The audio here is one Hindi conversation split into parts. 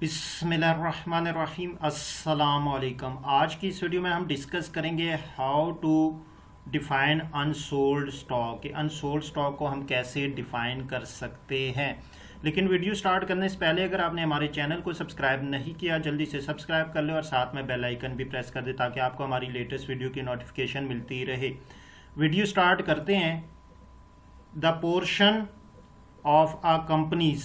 बिस्मिल्लाहिर्रहमानिर्रहीम अस्सलामुअलैकुम। आज की इस वीडियो में हम डिस्कस करेंगे how to define unsold stock. Unsold stock को हम कैसे डिफ़ाइन कर सकते हैं। लेकिन वीडियो स्टार्ट करने से पहले अगर आपने हमारे चैनल को सब्सक्राइब नहीं किया जल्दी से सब्सक्राइब कर ले और साथ में बेल आइकन भी प्रेस कर दे ताकि आपको हमारी लेटेस्ट वीडियो की नोटिफिकेशन मिलती रहे। वीडियो स्टार्ट करते हैं। The portion of a company's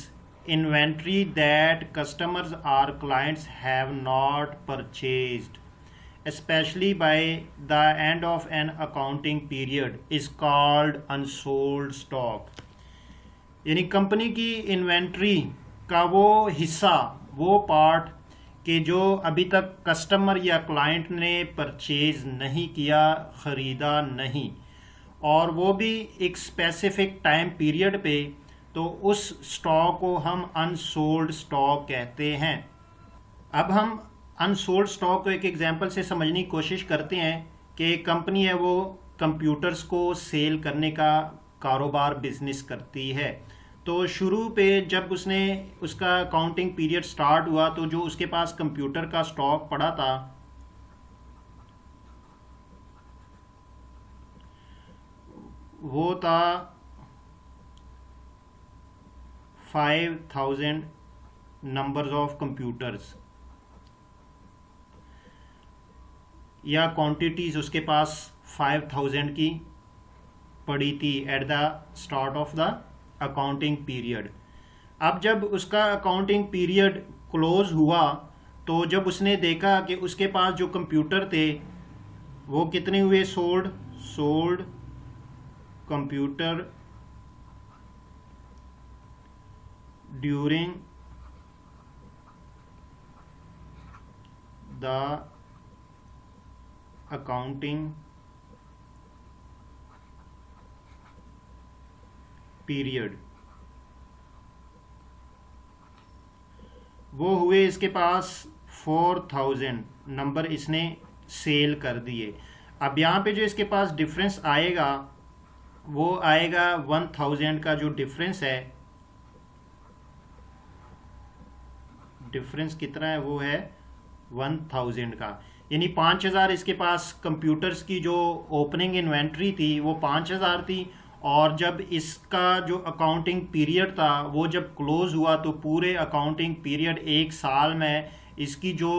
inventory that customers or clients have not purchased, especially by the end of an accounting period, is called unsold stock। यानी कंपनी की इन्वेंट्री का वो हिस्सा, वो पार्ट कि जो अभी तक कस्टमर या क्लाइंट ने परचेज नहीं किया, ख़रीदा नहीं, और वो भी एक स्पेसिफिक टाइम पीरियड पे, तो उस स्टॉक को हम अनसोल्ड स्टॉक कहते हैं। अब हम अनसोल्ड स्टॉक को एक एग्जांपल से समझने की कोशिश करते हैं कि एक कंपनी है वो कंप्यूटर्स को सेल करने का कारोबार बिजनेस करती है। तो शुरू पे जब उसका अकाउंटिंग पीरियड स्टार्ट हुआ तो जो उसके पास कंप्यूटर का स्टॉक पड़ा था वो था 5000 नंबर्स ऑफ कंप्यूटर्स, या क्वांटिटीज उसके पास 5000 की पड़ी थी at the start of the accounting period. अब जब उसका अकाउंटिंग पीरियड क्लोज हुआ तो जब उसने देखा कि उसके पास जो कंप्यूटर थे वो कितने हुए sold computer during the accounting period, वो हुए इसके पास 4000 नंबर इसने सेल कर दिए। अब यहाँ पे जो इसके पास डिफरेंस आएगा वो आएगा 1000 का जो डिफरेंस है, डिफरेंस कितना है वो है 1000 का, यानी 5000 इसके पास कंप्यूटर्स की जो ओपनिंग इन्वेंट्री थी वो 5000 थी, और जब इसका जो अकाउंटिंग पीरियड था वो जब क्लोज हुआ तो पूरे अकाउंटिंग पीरियड एक साल में इसकी जो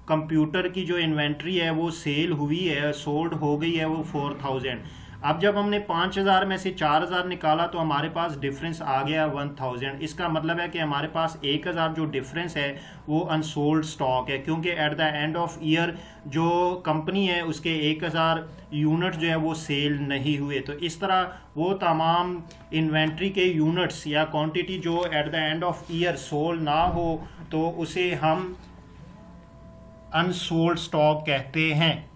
कंप्यूटर की जो इन्वेंट्री है वो सेल हुई है, सोल्ड हो गई है वो 4000। अब जब हमने 5000 में से 4000 निकाला तो हमारे पास डिफरेंस आ गया 1000। इसका मतलब है कि हमारे पास 1000 जो डिफरेंस है वो अनसोल्ड स्टॉक है, क्योंकि at the end of year जो कंपनी है उसके 1000 यूनिट जो है वो सेल नहीं हुए। तो इस तरह वो तमाम इन्वेंट्री के यूनिट्स या क्वांटिटी जो at the end of year sold ना हो तो उसे हम अनसोल्ड स्टॉक कहते हैं।